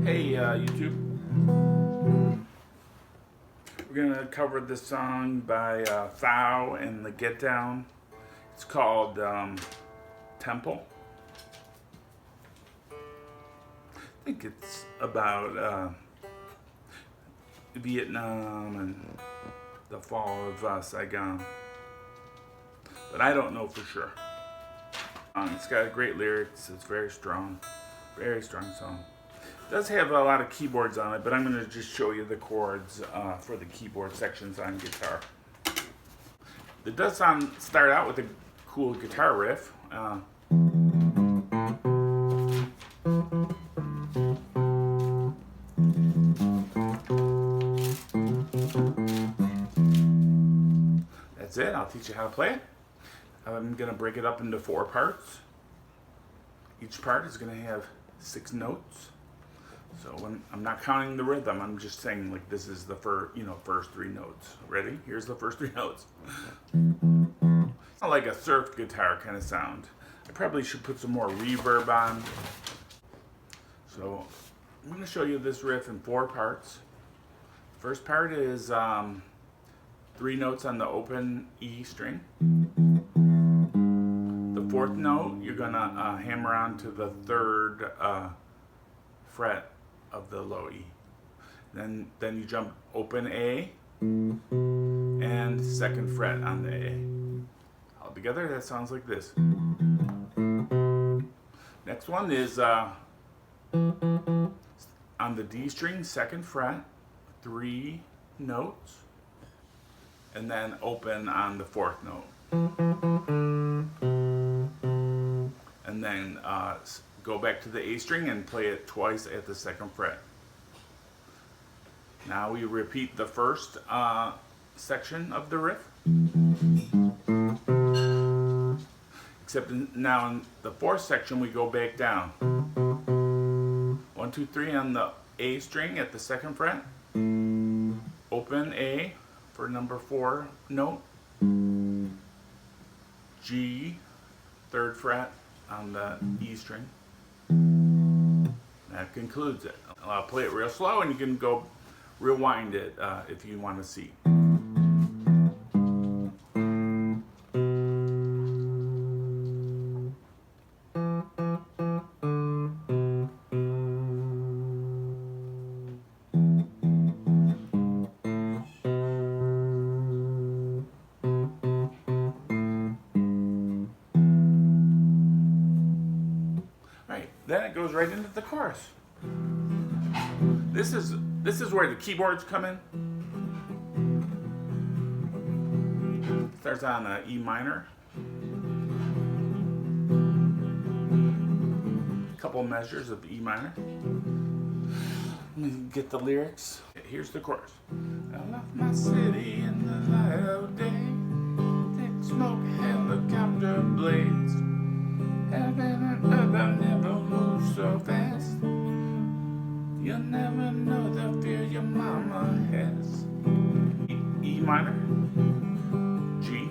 Hey YouTube, we're gonna cover this song by Thao and the Get Down. It's called Temple. I think it's about Vietnam and the fall of Saigon, but I don't know for sure. It's got great lyrics. It's very strong song. It does have a lot of keyboards on it, but I'm going to just show you the chords for the keyboard sections on guitar. It does start out with a cool guitar riff. That's it. I'll teach you how to play it. I'm going to break it up into 4 parts. Each part is going to have 6 notes. So when I'm not counting the rhythm, I'm just saying like this is the first 3 notes. Ready? Here's the first 3 notes. It's not like a surf guitar kind of sound. I probably should put some more reverb on. So I'm going to show you this riff in 4 parts. First part is 3 notes on the open E string. The 4th note you're going to hammer on to the 3rd fret of the low E. Then you jump open A and 2nd fret on the A. All together that sounds like this. Next one is on the D string, 2nd fret, 3 notes, and then open on the 4th note. And then go back to the A string and play it twice at the 2nd fret. Now we repeat the first section of the riff. Except now in the 4th section we go back down. 1, 2, 3 on the A string at the 2nd fret. Open A for number 4 note. G, 3rd fret on the E string. That concludes it. I'll play it real slow and you can go rewind it if you want to see. Then it goes right into the chorus. This is where the keyboards come in. It starts on E minor. A couple measures of E minor. Let me get the lyrics. Here's the chorus. I left my city in the light of day. Thick smoke, helicopter blades. Heaven and earth, I never move so fast. You'll never know the fear your mama has. E minor, G,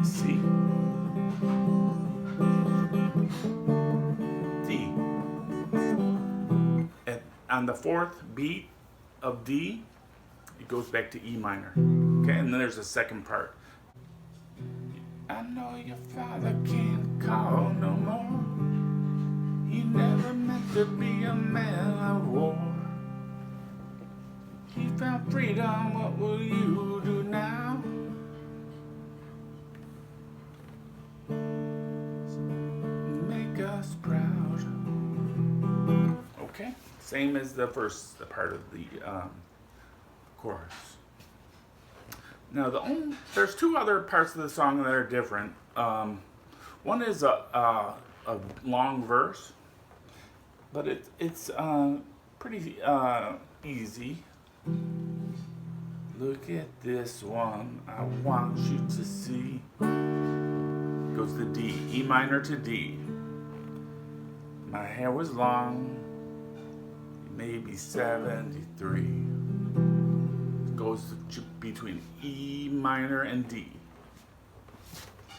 C, D. And on the 4th beat of D, it goes back to E minor. Okay, and then there's a 2nd part. I know your father can't call no more. He never meant to be a man of war. He found freedom, what will you do now? Make us proud. Okay, same as the first part of the chorus. Now there's 2 other parts of the song that are different. One is a long verse, but it's pretty easy. Look at this one, I want you to see. Goes to D, E minor to D. My hair was long, maybe 73. Goes between E minor and D.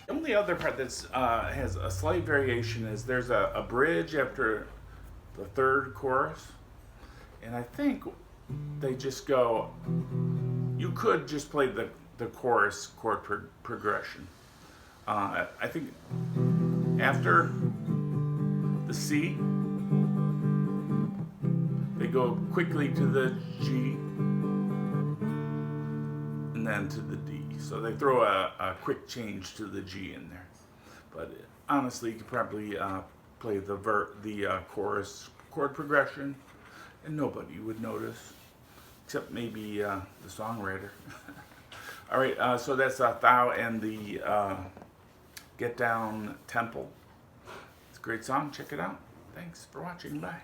The only other part that has a slight variation is there's a bridge after the third chorus, and I think they just go. You could just play the chorus chord progression. I think after the C, they go quickly to the G and then to the D. So they throw a quick change to the G in there. But honestly, you could probably play the chorus chord progression and nobody would notice, except maybe the songwriter. All right, so that's Thao and the Get Down Temple. It's a great song. Check it out. Thanks for watching. Bye.